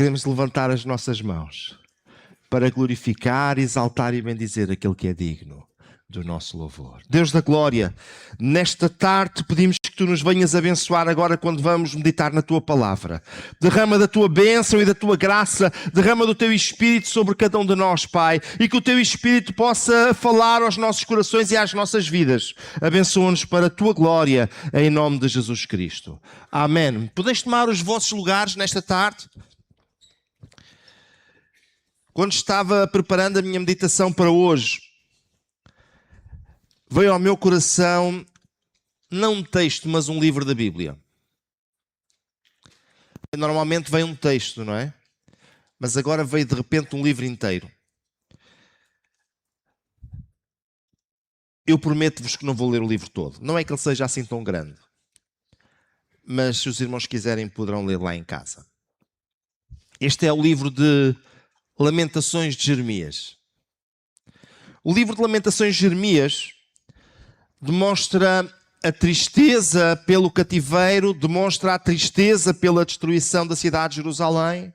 queremos levantar as nossas mãos para glorificar, exaltar e bendizer aquele que é digno do nosso louvor. Deus da glória, nesta tarde pedimos que Tu nos venhas abençoar agora quando vamos meditar na Tua palavra. Derrama da Tua bênção e da Tua graça, derrama do Teu Espírito sobre cada um de nós, Pai, e que o Teu Espírito possa falar aos nossos corações e às nossas vidas. Abençoa-nos para a Tua glória, em nome de Jesus Cristo. Amém. Podeis tomar os vossos lugares nesta tarde? Quando estava preparando a minha meditação para hoje, veio ao meu coração, não um texto, mas um livro da Bíblia. Normalmente vem um texto, não é? Mas agora veio de repente um livro inteiro. Eu prometo-vos que não vou ler o livro todo. Não é que ele seja assim tão grande. Mas se os irmãos quiserem, poderão ler lá em casa. Este é o livro de Lamentações de Jeremias. O livro de Lamentações de Jeremias demonstra a tristeza pelo cativeiro, demonstra a tristeza pela destruição da cidade de Jerusalém.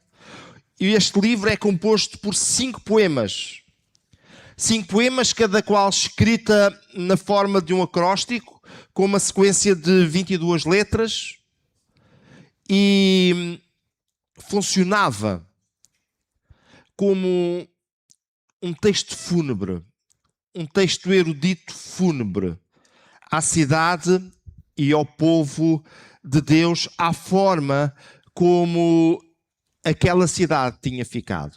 E este livro é composto por 5 poemas. 5 poemas, cada qual escrita na forma de um acróstico, com uma sequência de 22 letras. E funcionava como um texto fúnebre, um texto erudito fúnebre à cidade e ao povo de Deus, à forma como aquela cidade tinha ficado.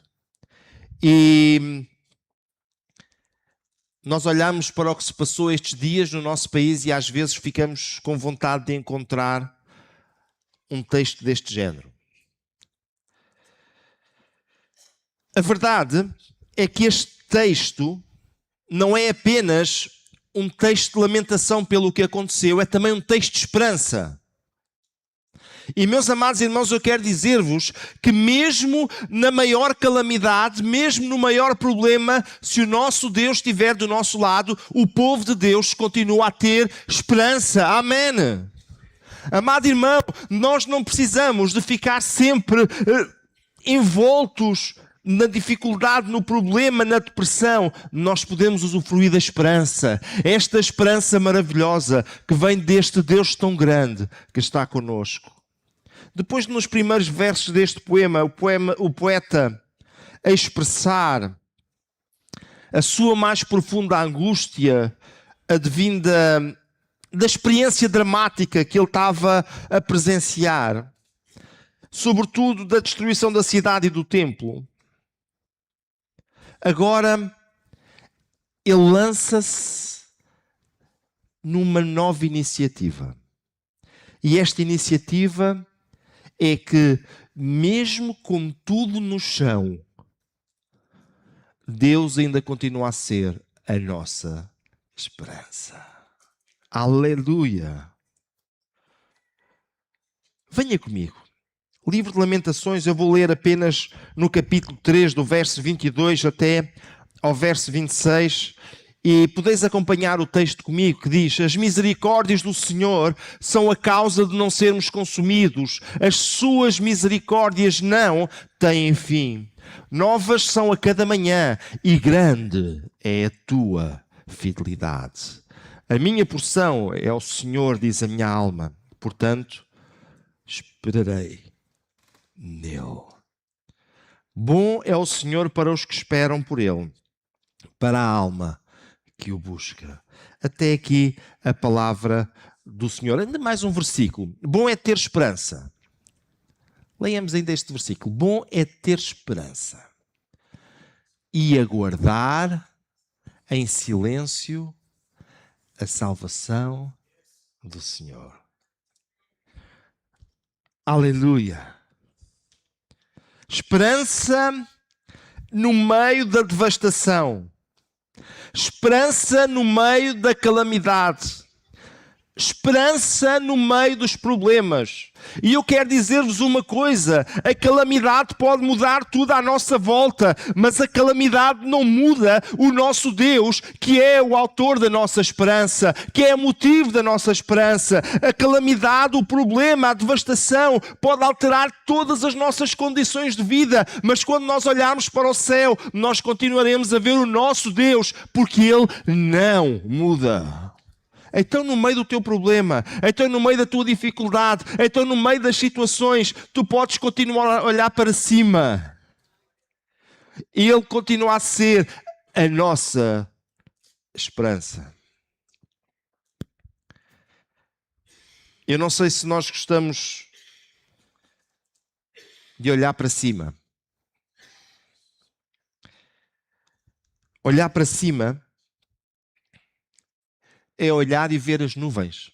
E nós olhamos para o que se passou estes dias no nosso país e às vezes ficamos com vontade de encontrar um texto deste género. A verdade é que este texto não é apenas um texto de lamentação pelo que aconteceu, é também um texto de esperança. E, meus amados irmãos, eu quero dizer-vos que mesmo na maior calamidade, mesmo no maior problema, se o nosso Deus estiver do nosso lado, o povo de Deus continua a ter esperança. Amém. Amado irmão, nós não precisamos de ficar sempre envoltos na dificuldade, no problema, na depressão. Nós podemos usufruir da esperança. Esta esperança maravilhosa que vem deste Deus tão grande que está conosco. Depois, nos primeiros versos deste poema, o poeta a expressar a sua mais profunda angústia, advinda da experiência dramática que ele estava a presenciar, sobretudo da destruição da cidade e do templo. Agora, ele lança-se numa nova iniciativa. E esta iniciativa é que, mesmo com tudo no chão, Deus ainda continua a ser a nossa esperança. Aleluia! Venha comigo. Livro de Lamentações, eu vou ler apenas no capítulo 3, do verso 22 até ao verso 26. E podeis acompanhar o texto comigo, que diz: as misericórdias do Senhor são a causa de não sermos consumidos. As suas misericórdias não têm fim. Novas são a cada manhã e grande é a tua fidelidade. A minha porção é o Senhor, diz a minha alma. Portanto, esperarei nele. Bom é o Senhor para os que esperam por ele, para a alma que o busca. Até aqui a palavra do Senhor. Ainda mais um versículo. Bom é ter esperança. Leiamos ainda este versículo. Bom é ter esperança e aguardar em silêncio a salvação do Senhor. Aleluia! Esperança no meio da devastação. Esperança no meio da calamidade. esperança no meio dos problemas. E eu quero dizer-vos uma coisa: a calamidade pode mudar tudo à nossa volta, mas a calamidade não muda o nosso Deus, que é o autor da nossa esperança, que é o motivo da nossa esperança. A calamidade, o problema, a devastação pode alterar todas as nossas condições de vida, mas quando nós olharmos para o céu, nós continuaremos a ver o nosso Deus, porque Ele não muda. Então, no meio do teu problema, então no meio da tua dificuldade, então no meio das situações, tu podes continuar a olhar para cima. E Ele continua a ser a nossa esperança. Eu não sei se nós gostamos de olhar para cima. Olhar para cima é olhar e ver as nuvens.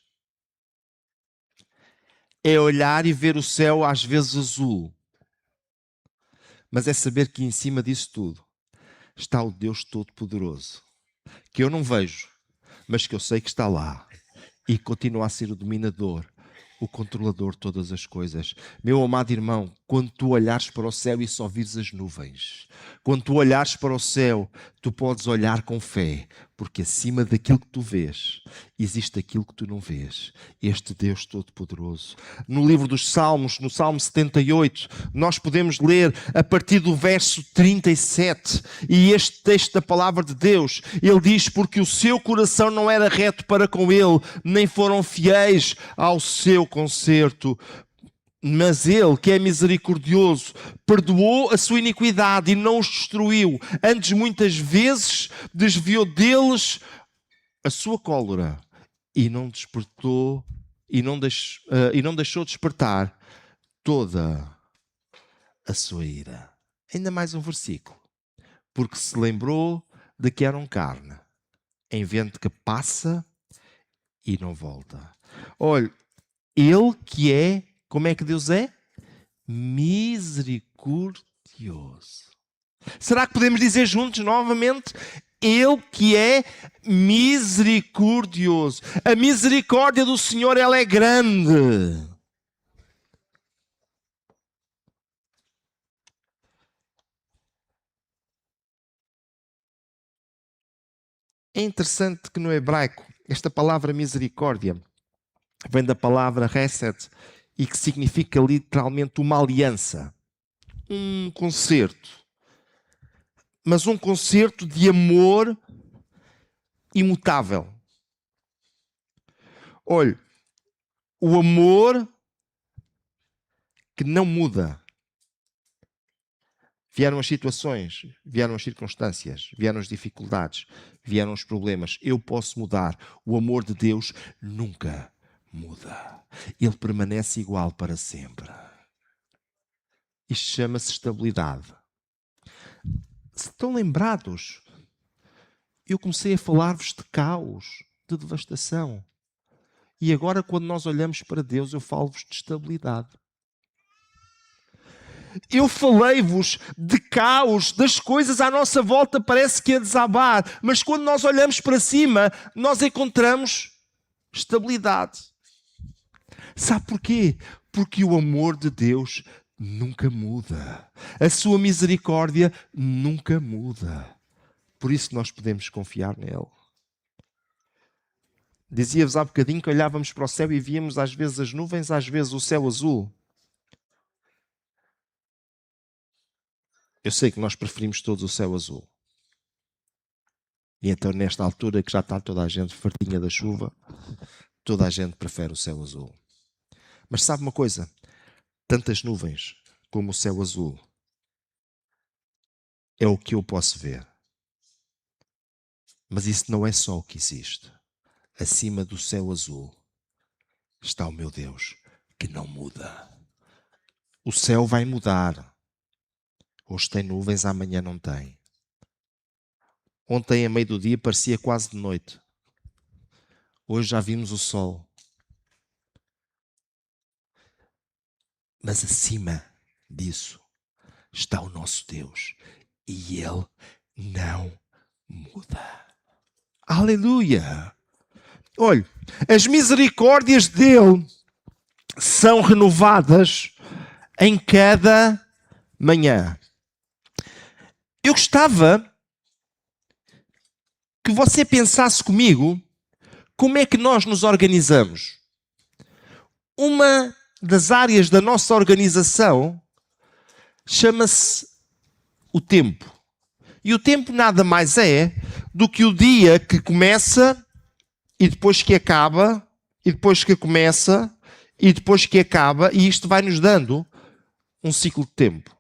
É olhar e ver o céu às vezes azul. Mas é saber que em cima disso tudo está o Deus Todo-Poderoso, que eu não vejo, mas que eu sei que está lá e continua a ser o dominador, o controlador de todas as coisas. Meu amado irmão, quando tu olhares para o céu e só vires as nuvens, quando tu olhares para o céu, tu podes olhar com fé, porque acima daquilo que tu vês, existe aquilo que tu não vês. Este Deus Todo-Poderoso. No livro dos Salmos, no Salmo 78, nós podemos ler a partir do verso 37, e este texto da palavra de Deus, ele diz: porque o seu coração não era reto para com ele, nem foram fiéis ao seu concerto. Mas Ele, que é misericordioso, perdoou a sua iniquidade e não os destruiu. Antes, muitas vezes, desviou deles a sua cólera e não despertou e não deixou despertar toda a sua ira. Ainda mais um versículo. Porque se lembrou de que eram carne, em vento que passa e não volta. Olha, Ele que é, como é que Deus é? Misericordioso. Será que podemos dizer juntos novamente? Ele que é misericordioso. A misericórdia do Senhor, ela é grande. É interessante que no hebraico, esta palavra misericórdia vem da palavra hesed e que significa literalmente uma aliança, um concerto. Mas um concerto de amor imutável. Olha, o amor que não muda. Vieram as situações, vieram as circunstâncias, vieram as dificuldades, vieram os problemas. Eu posso mudar. O amor de Deus nunca muda. Ele permanece igual para sempre. Isto chama-se estabilidade. Se estão lembrados, eu comecei a falar-vos de caos, de devastação. E agora, quando nós olhamos para Deus, eu falo-vos de estabilidade. Eu falei-vos de caos, das coisas à nossa volta parece que é desabar, mas quando nós olhamos para cima, nós encontramos estabilidade. Sabe porquê? Porque o amor de Deus nunca muda. A sua misericórdia nunca muda. Por isso nós podemos confiar nele. Dizia-vos há bocadinho que olhávamos para o céu e víamos às vezes as nuvens, às vezes o céu azul. Eu sei que nós preferimos todos o céu azul. E então, nesta altura que já está toda a gente fartinha da chuva, toda a gente prefere o céu azul. Mas sabe uma coisa? Tantas nuvens como o céu azul é o que eu posso ver. Mas isso não é só o que existe. Acima do céu azul está o meu Deus, que não muda. O céu vai mudar. Hoje tem nuvens, amanhã não tem. Ontem, a meio do dia, parecia quase de noite. Hoje já vimos o sol. Mas acima disso está o nosso Deus. E Ele não muda. Aleluia! Olhe, as misericórdias dele são renovadas em cada manhã. Eu gostava que você pensasse comigo como é que nós nos organizamos. Uma das áreas da nossa organização chama-se o tempo. E o tempo nada mais é do que o dia que começa e depois que acaba, e depois que começa e depois que acaba, e isto vai nos dando um ciclo de tempo.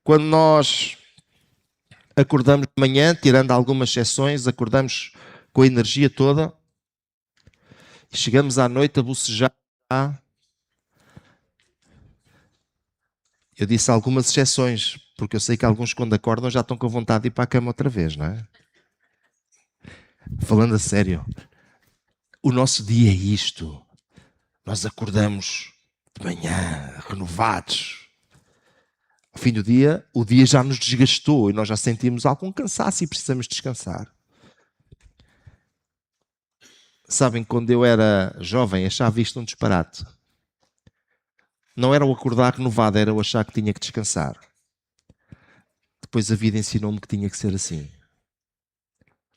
Quando nós acordamos de manhã, tirando algumas exceções, acordamos com a energia toda e chegamos à noite a bocejar. Eu disse algumas exceções, porque eu sei que alguns quando acordam já estão com vontade de ir para a cama outra vez, não é? Falando a sério, o nosso dia é isto. Nós acordamos de manhã, renovados. Ao fim do dia, o dia já nos desgastou e nós já sentimos algum cansaço e precisamos descansar. Sabem, quando eu era jovem, achava isto um disparate. Não era o acordar renovado, era o achar que tinha que descansar. Depois a vida ensinou-me que tinha que ser assim.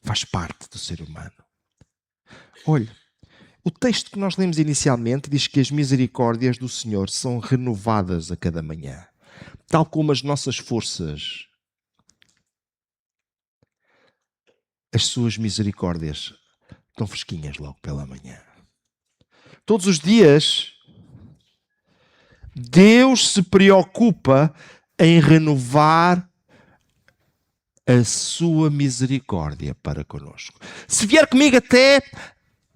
Faz parte do ser humano. Olha, o texto que nós lemos inicialmente diz que as misericórdias do Senhor são renovadas a cada manhã. Tal como as nossas forças. As suas misericórdias estão fresquinhas logo pela manhã. Todos os dias, Deus se preocupa em renovar a sua misericórdia para conosco. Se vier comigo até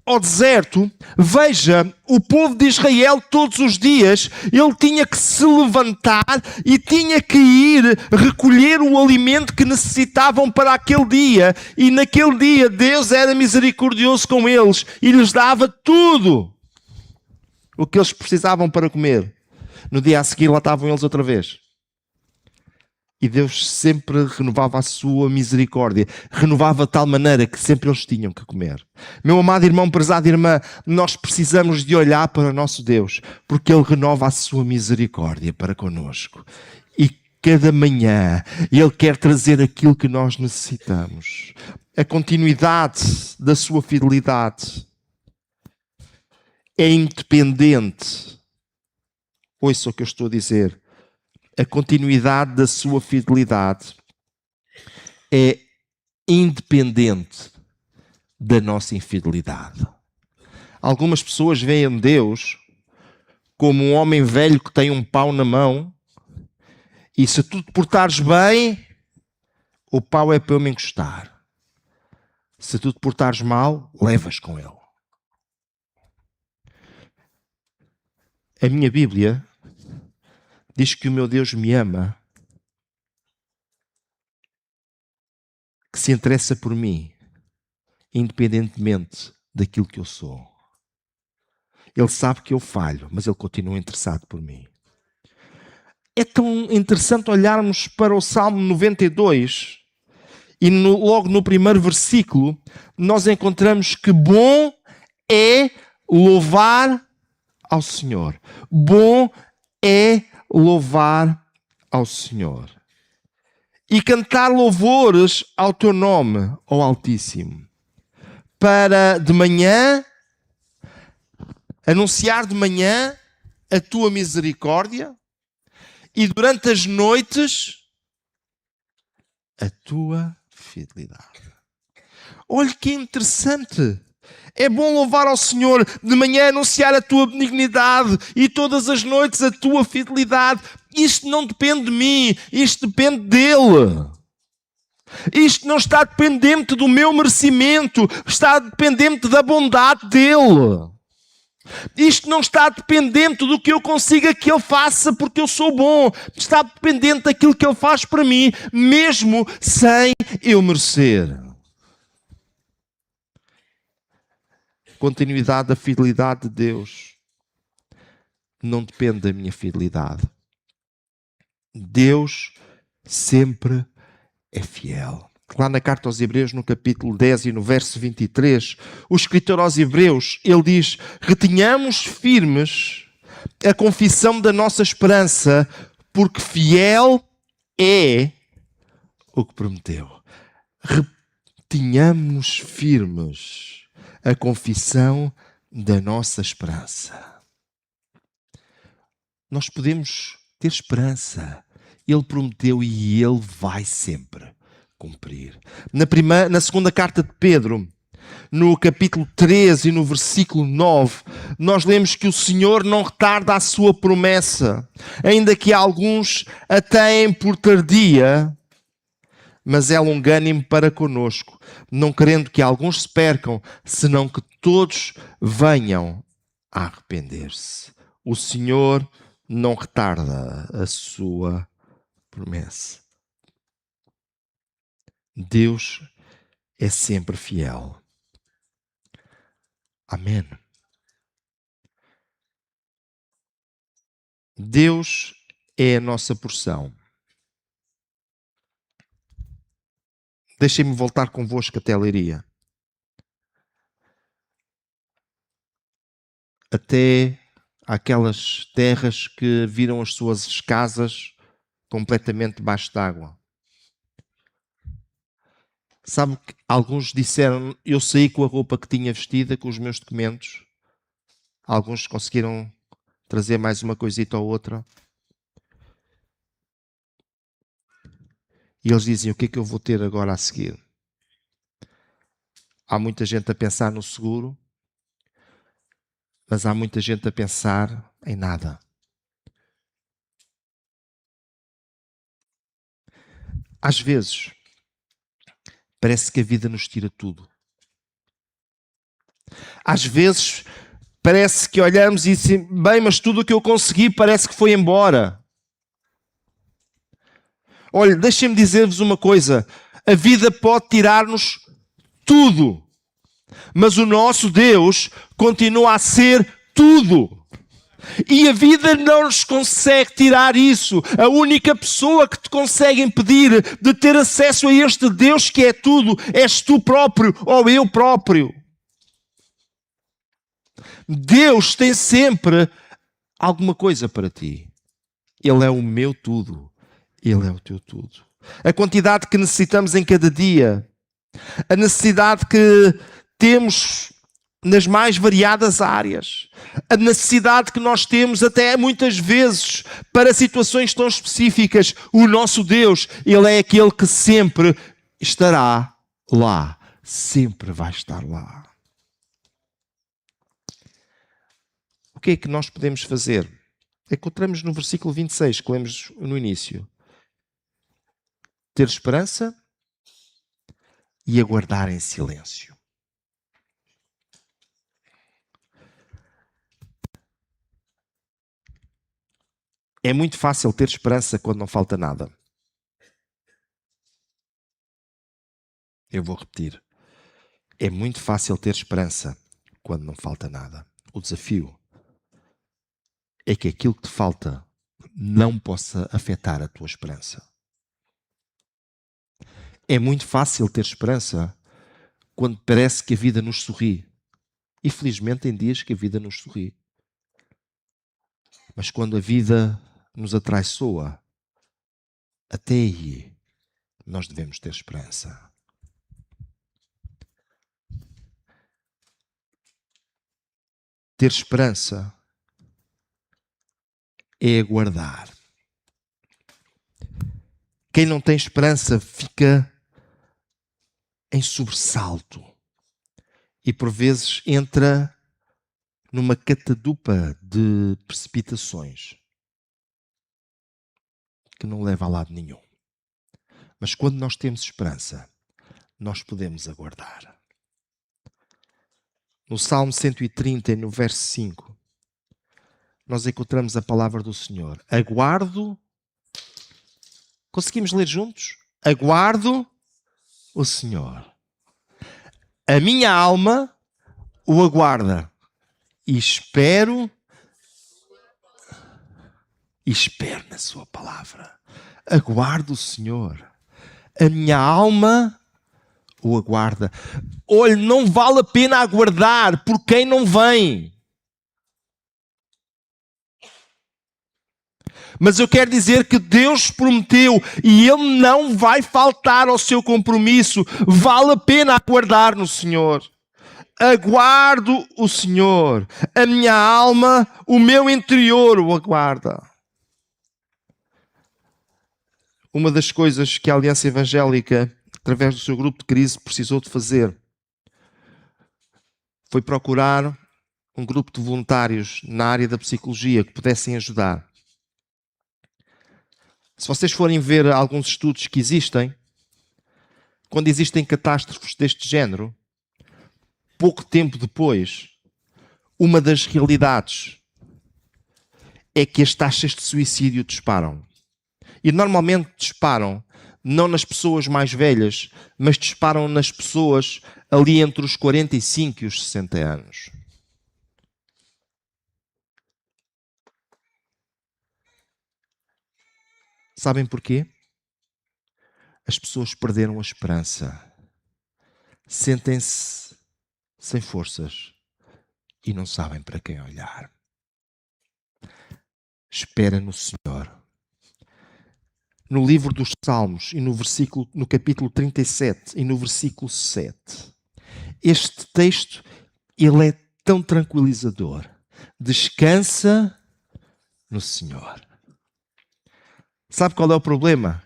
ao deserto, veja, o povo de Israel todos os dias, ele tinha que se levantar e tinha que ir recolher o alimento que necessitavam para aquele dia. E naquele dia Deus era misericordioso com eles e lhes dava tudo o que eles precisavam para comer. No dia a seguir lá estavam eles outra vez. E Deus sempre renovava a sua misericórdia. Renovava de tal maneira que sempre eles tinham que comer. Meu amado irmão, prezada irmã, nós precisamos de olhar para o nosso Deus, porque Ele renova a sua misericórdia para conosco. E cada manhã Ele quer trazer aquilo que nós necessitamos. A continuidade da sua fidelidade é independente. Ouça o que eu estou a dizer. A continuidade da sua fidelidade é independente da nossa infidelidade. Algumas pessoas veem Deus como um homem velho que tem um pau na mão e se tu te portares bem, o pau é para eu me encostar. Se tu te portares mal, levas com ele. A minha Bíblia diz que o meu Deus me ama, que se interessa por mim, independentemente daquilo que eu sou. Ele sabe que eu falho, mas Ele continua interessado por mim. É tão interessante olharmos para o Salmo 92 e logo no primeiro versículo nós encontramos que bom é louvar ao Senhor. Bom é louvar ao Senhor e cantar louvores ao teu nome, ó Altíssimo, para de manhã anunciar de manhã a tua misericórdia e durante as noites a tua fidelidade. Olha que interessante. É bom louvar ao Senhor, de manhã anunciar a tua benignidade e todas as noites a tua fidelidade. Isto não depende de mim, isto depende dEle. Isto não está dependente do meu merecimento, está dependente da bondade dEle. Isto não está dependente do que eu consiga que Ele faça porque eu sou bom. Está dependente daquilo que Ele faz para mim, mesmo sem eu merecer. Continuidade da fidelidade de Deus não depende da minha fidelidade. Deus sempre é fiel. Lá na carta aos Hebreus, no capítulo 10 e no verso 23, o escritor aos Hebreus, ele diz: retenhamos firmes a confissão da nossa esperança, porque fiel é o que prometeu. Retenhamos firmes a confissão da nossa esperança. Nós podemos ter esperança. Ele prometeu e Ele vai sempre cumprir. Na segunda carta de Pedro, no capítulo 13 e no versículo 9, nós lemos que o Senhor não retarda a sua promessa, ainda que alguns a têm por tardia, mas é longânimo para conosco, não querendo que alguns se percam, senão que todos venham a arrepender-se. O Senhor não retarda a sua promessa. Deus é sempre fiel. Amém. Deus é a nossa porção. Deixem-me voltar convosco até a Leiria. Até aquelas terras que viram as suas casas completamente debaixo d'água. Sabe que alguns disseram, eu saí com a roupa que tinha vestida, com os meus documentos. Alguns conseguiram trazer mais uma coisita ou outra. E eles dizem, o que é que eu vou ter agora a seguir? Há muita gente a pensar no seguro, mas há muita gente a pensar em nada. Às vezes, parece que a vida nos tira tudo. Às vezes, parece que olhamos e dizemos, bem, mas tudo o que eu consegui parece que foi embora. Olha, deixem-me dizer-vos uma coisa. A vida pode tirar-nos tudo. Mas o nosso Deus continua a ser tudo. E a vida não nos consegue tirar isso. A única pessoa que te consegue impedir de ter acesso a este Deus que é tudo, és tu próprio ou eu próprio. Deus tem sempre alguma coisa para ti. Ele é o meu tudo. Ele é o teu tudo. A quantidade que necessitamos em cada dia. A necessidade que temos nas mais variadas áreas. A necessidade que nós temos até muitas vezes para situações tão específicas. O nosso Deus, Ele é aquele que sempre estará lá. Sempre vai estar lá. O que é que nós podemos fazer? Encontramos no versículo 26, que lemos no início. Ter esperança e aguardar em silêncio. É muito fácil ter esperança quando não falta nada. Eu vou repetir. É muito fácil ter esperança quando não falta nada. O desafio é que aquilo que te falta não possa afetar a tua esperança. É muito fácil ter esperança quando parece que a vida nos sorri. E felizmente tem dias que a vida nos sorri. Mas quando a vida nos atraiçoa, até aí nós devemos ter esperança. Ter esperança é aguardar. Quem não tem esperança fica em sobressalto e por vezes entra numa catadupa de precipitações que não leva a lado nenhum. Mas quando nós temos esperança, nós podemos aguardar. No Salmo 130, no verso 5, nós encontramos a palavra do Senhor. Aguardo. Conseguimos ler juntos? Aguardo o Senhor. A minha alma o aguarda. E espero na sua palavra. Aguardo o Senhor. A minha alma o aguarda. Olhe, não vale a pena aguardar por quem não vem. Mas eu quero dizer que Deus prometeu e Ele não vai faltar ao seu compromisso. Vale a pena aguardar no Senhor. Aguardo o Senhor. A minha alma, o meu interior o aguarda. Uma das coisas que a Aliança Evangélica, através do seu grupo de crise, precisou de fazer foi procurar um grupo de voluntários na área da psicologia que pudessem ajudar. Se vocês forem ver alguns estudos que existem, quando existem catástrofes deste género, pouco tempo depois, uma das realidades é que as taxas de suicídio disparam. E normalmente disparam não nas pessoas mais velhas, mas disparam nas pessoas ali entre os 45 e os 60 anos. Sabem porquê? As pessoas perderam a esperança. Sentem-se sem forças e não sabem para quem olhar. Espera no Senhor. No livro dos Salmos e no capítulo 37 e no versículo 7, este texto ele é tão tranquilizador. Descansa no Senhor. Sabe qual é o problema?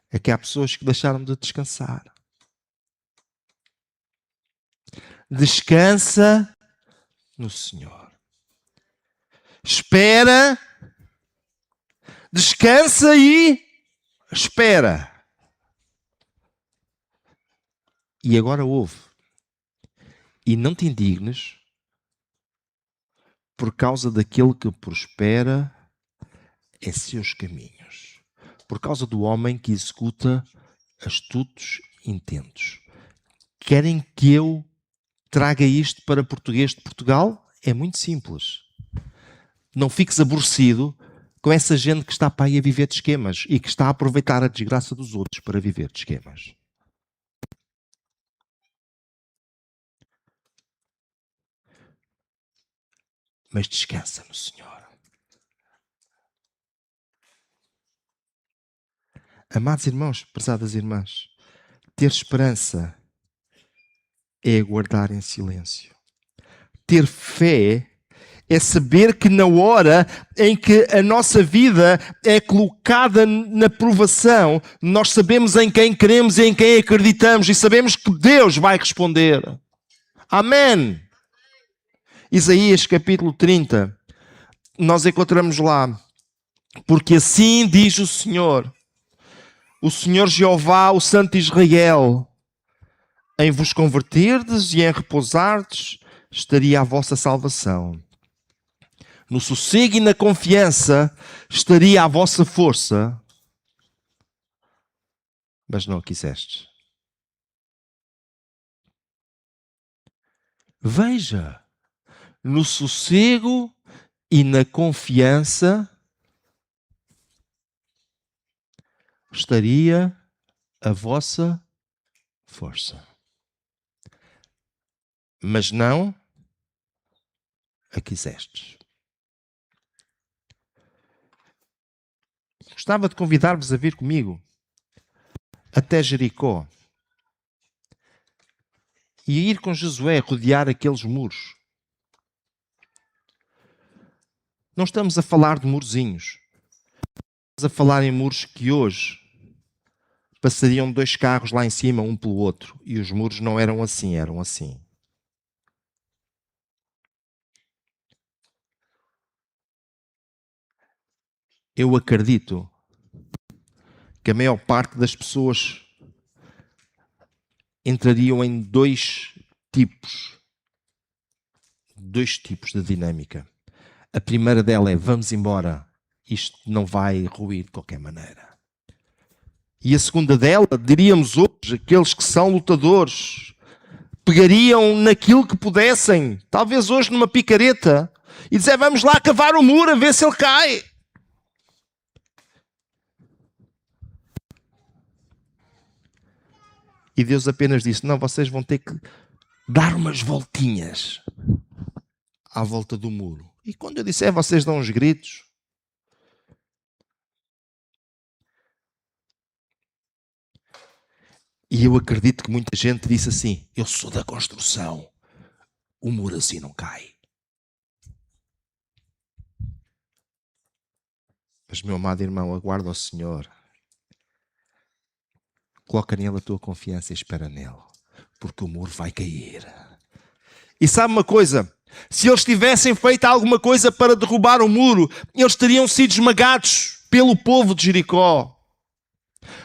É que há pessoas que deixaram de descansar. Descansa no Senhor. Espera. Descansa e espera. E agora ouve. E não te indignes por causa daquele que prospera em seus caminhos. Por causa do homem que executa astutos intentos. Querem que eu traga isto para português de Portugal? É muito simples. Não fiques aborrecido com essa gente que está para aí a viver de esquemas e que está a aproveitar a desgraça dos outros para viver de esquemas. Mas descansa no Senhor. Amados irmãos, prezadas irmãs, ter esperança é aguardar em silêncio. Ter fé é saber que na hora em que a nossa vida é colocada na provação, nós sabemos em quem queremos e em quem acreditamos e sabemos que Deus vai responder. Amém. Isaías capítulo 30, nós encontramos lá, porque assim diz o Senhor Jeová, o Santo de Israel, em vos converterdes e em repousardes, estaria a vossa salvação. No sossego e na confiança estaria a vossa força, mas não a quisestes. Veja, no sossego e na confiança estaria a vossa força. Mas não a quisestes. Gostava de convidar-vos a vir comigo até Jericó e a ir com Josué rodear aqueles muros. Não estamos a falar de murozinhos. Estamos a falar em muros que hoje passariam 2 carros lá em cima, um pelo outro. E os muros não eram assim, eram assim. Eu acredito que a maior parte das pessoas entrariam em dois tipos de dinâmica. A primeira dela é: vamos embora, isto não vai ruir de qualquer maneira. E a segunda dela, diríamos hoje, aqueles que são lutadores, pegariam naquilo que pudessem, talvez hoje numa picareta, e dizer: vamos lá cavar o muro a ver se ele cai. E Deus apenas disse, não, vocês vão ter que dar umas voltinhas à volta do muro. E quando eu disser, vocês dão uns gritos. E eu acredito que muita gente disse assim, eu sou da construção, o muro assim não cai. Mas, meu amado irmão, aguarda o Senhor. Coloca nele a tua confiança e espera nele. Porque o muro vai cair. E sabe uma coisa? Se eles tivessem feito alguma coisa para derrubar o muro, eles teriam sido esmagados pelo povo de Jericó.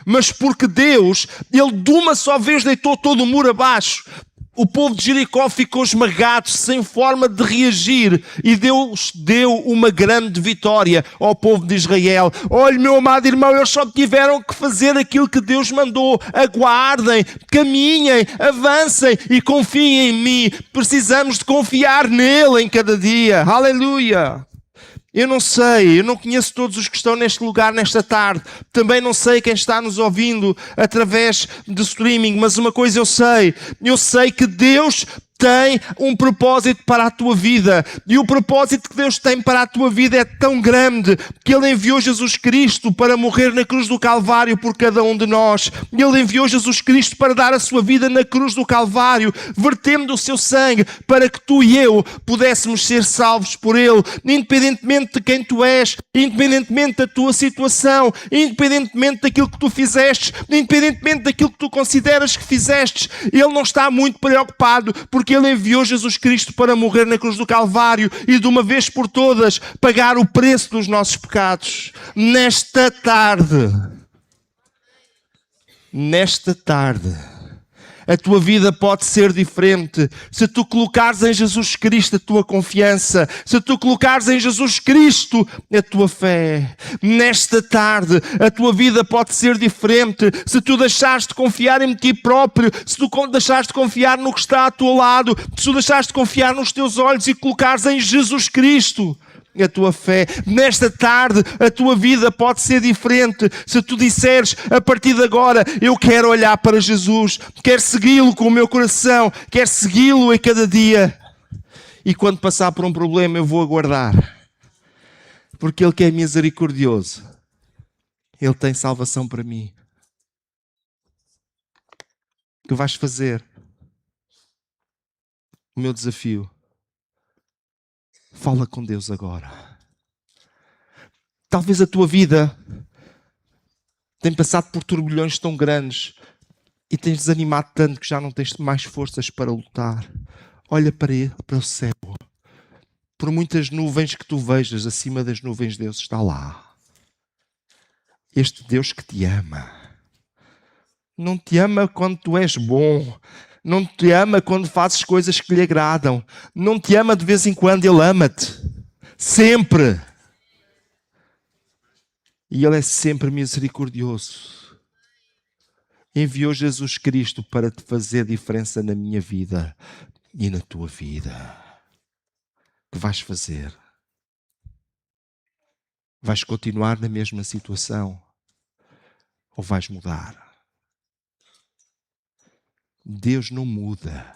Mas porque Deus, Ele de uma só vez deitou todo o muro abaixo, o povo de Jericó ficou esmagado, sem forma de reagir. E Deus deu uma grande vitória ao povo de Israel. Olha, meu amado irmão, eles só tiveram que fazer aquilo que Deus mandou. Aguardem, caminhem, avancem e confiem em mim. Precisamos de confiar nele em cada dia. Aleluia! Eu não sei, eu não conheço todos os que estão neste lugar nesta tarde. Também não sei quem está nos ouvindo através do streaming, mas uma coisa eu sei que Deus tem um propósito para a tua vida. E o propósito que Deus tem para a tua vida é tão grande que Ele enviou Jesus Cristo para morrer na cruz do Calvário por cada um de nós. Ele enviou Jesus Cristo para dar a sua vida na cruz do Calvário, vertendo o seu sangue para que tu e eu pudéssemos ser salvos por Ele, independentemente de quem tu és, independentemente da tua situação, independentemente daquilo que tu fizeste, independentemente daquilo que tu consideras que fizeste. Ele não está muito preocupado, porque Ele enviou Jesus Cristo para morrer na cruz do Calvário e de uma vez por todas pagar o preço dos nossos pecados. Nesta tarde, a tua vida pode ser diferente se tu colocares em Jesus Cristo a tua confiança, se tu colocares em Jesus Cristo a tua fé. Nesta tarde, a tua vida pode ser diferente se tu deixares de confiar em ti próprio, se tu deixares de confiar no que está ao teu lado, se tu deixares de confiar nos teus olhos e colocares em Jesus Cristo a tua fé. Nesta tarde a tua vida pode ser diferente se tu disseres, a partir de agora eu quero olhar para Jesus, quero segui-lo com o meu coração, quero segui-lo em cada dia, e quando passar por um problema eu vou aguardar, porque Ele que é misericordioso, Ele tem salvação para mim. O que vais fazer? O meu desafio: fala com Deus agora. Talvez a tua vida tenha passado por turbilhões tão grandes e tens desanimado tanto que já não tens mais forças para lutar. Olha para o céu. Por muitas nuvens que tu vejas, acima das nuvens Deus está lá. Este Deus que te ama. Não te ama quando tu és bom. Não te ama quando fazes coisas que lhe agradam. Não te ama de vez em quando, Ele ama-te. Sempre. E Ele é sempre misericordioso. Enviou Jesus Cristo para te fazer diferença na minha vida e na tua vida. O que vais fazer? Vais continuar na mesma situação? Ou vais mudar? Deus não muda,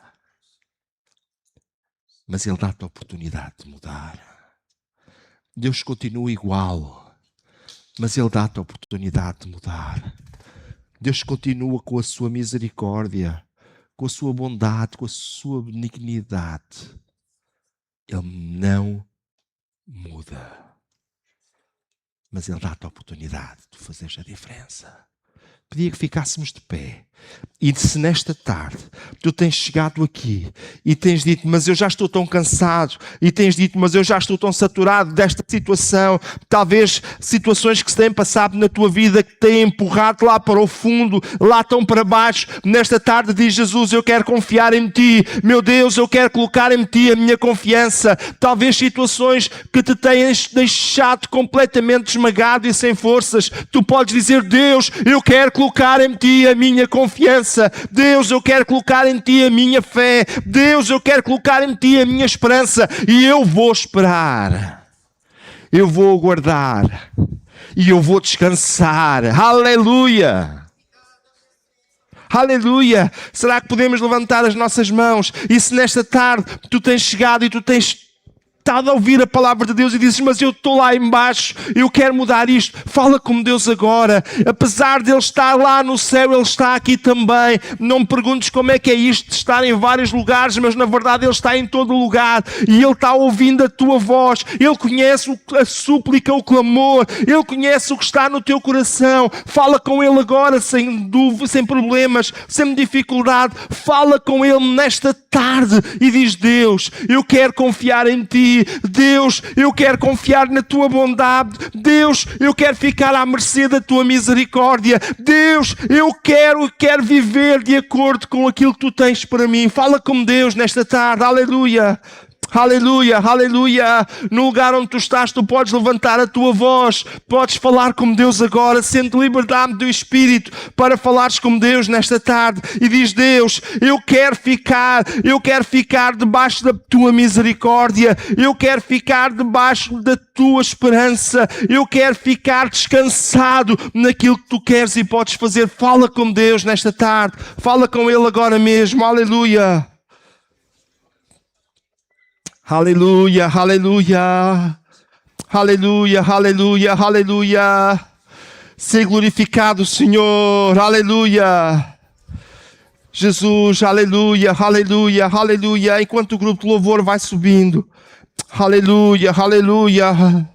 mas Ele dá-te a oportunidade de mudar. Deus continua igual, mas Ele dá-te a oportunidade de mudar. Deus continua com a sua misericórdia, com a sua bondade, com a sua benignidade. Ele não muda, mas Ele dá-te a oportunidade de fazeres a diferença. Pedia que ficássemos de pé. E se nesta tarde tu tens chegado aqui e tens dito, mas eu já estou tão cansado, e tens dito, mas eu já estou tão saturado desta situação, talvez situações que se têm passado na tua vida que te têm empurrado lá para o fundo, lá tão para baixo, nesta tarde diz Jesus, eu quero confiar em ti, meu Deus, eu quero colocar em ti a minha confiança. Talvez situações que te tenham deixado completamente esmagado e sem forças, tu podes dizer, Deus, eu quero colocar em ti a minha confiança. Deus, eu quero colocar em ti a minha fé. Deus, eu quero colocar em ti a minha esperança. E eu vou esperar. Eu vou aguardar. E eu vou descansar. Aleluia! Aleluia! Será que podemos levantar as nossas mãos? E se nesta tarde tu tens chegado e tu tens estado a ouvir a palavra de Deus e dizes, mas eu estou lá embaixo, eu quero mudar isto, fala com Deus agora. Apesar de Ele estar lá no céu, Ele está aqui também. Não me perguntes como é que é isto de estar em vários lugares, mas na verdade Ele está em todo lugar e Ele está ouvindo a tua voz. Ele conhece a súplica, o clamor, Ele conhece o que está no teu coração. Fala com Ele agora, sem dúvida, sem problemas, sem dificuldade. Fala com Ele nesta tarde e diz, Deus, eu quero confiar em Ti. Deus, eu quero confiar na Tua bondade. Deus, eu quero ficar à mercê da Tua misericórdia. Deus, eu quero viver de acordo com aquilo que Tu tens para mim. Fala com Deus nesta tarde. Aleluia. Aleluia, aleluia. No lugar onde tu estás, tu podes levantar a tua voz, podes falar com Deus agora, sente liberdade do Espírito para falares com Deus nesta tarde e diz, Deus, eu quero ficar debaixo da tua misericórdia, eu quero ficar debaixo da tua esperança, eu quero ficar descansado naquilo que tu queres e podes fazer. Fala com Deus nesta tarde, fala com Ele agora mesmo, aleluia. Aleluia, aleluia, aleluia, aleluia, aleluia. Ser glorificado, Senhor, aleluia. Jesus, aleluia, aleluia, aleluia. Enquanto o grupo de louvor vai subindo, aleluia, aleluia.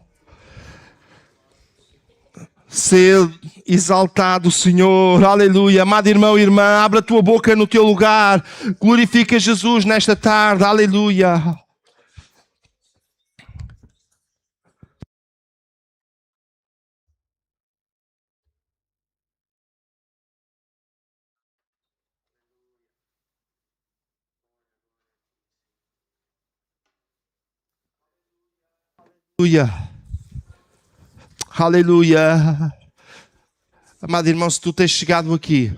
Ser exaltado, Senhor, aleluia. Amado irmão e irmã, abre a tua boca no teu lugar, glorifica Jesus nesta tarde, aleluia. Aleluia. Aleluia. Amado irmão, se tu tens chegado aqui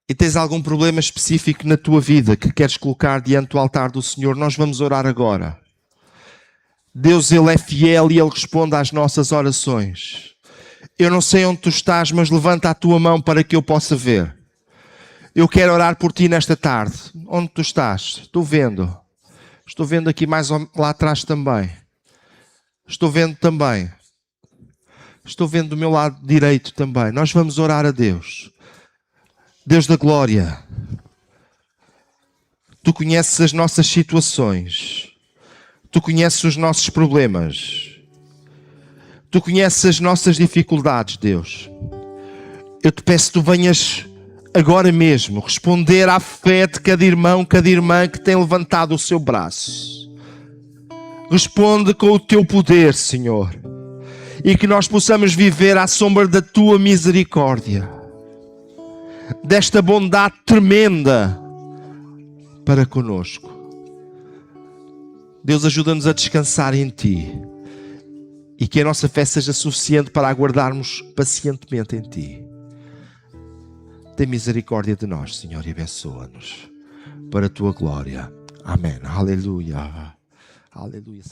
e tens algum problema específico na tua vida que queres colocar diante do altar do Senhor, nós vamos orar agora. Deus, Ele é fiel e Ele responde às nossas orações. Eu não sei onde tu estás, mas levanta a tua mão para que eu possa ver. Eu quero orar por ti nesta tarde. Onde tu estás? Estou vendo. Estou vendo aqui mais lá atrás também. Estou vendo também. Estou vendo do meu lado direito também. Nós vamos orar a Deus. Deus da glória. Tu conheces as nossas situações. Tu conheces os nossos problemas. Tu conheces as nossas dificuldades, Deus. Eu te peço que tu venhas agora mesmo responder à fé de cada irmão, cada irmã que tem levantado o seu braço. Responde com o teu poder, Senhor. E que nós possamos viver à sombra da tua misericórdia. Desta bondade tremenda para conosco. Deus, ajuda-nos a descansar em Ti. E que a nossa fé seja suficiente para aguardarmos pacientemente em Ti. Tem misericórdia de nós, Senhor, e abençoa-nos para a Tua glória. Amém. Aleluia. Aleluia.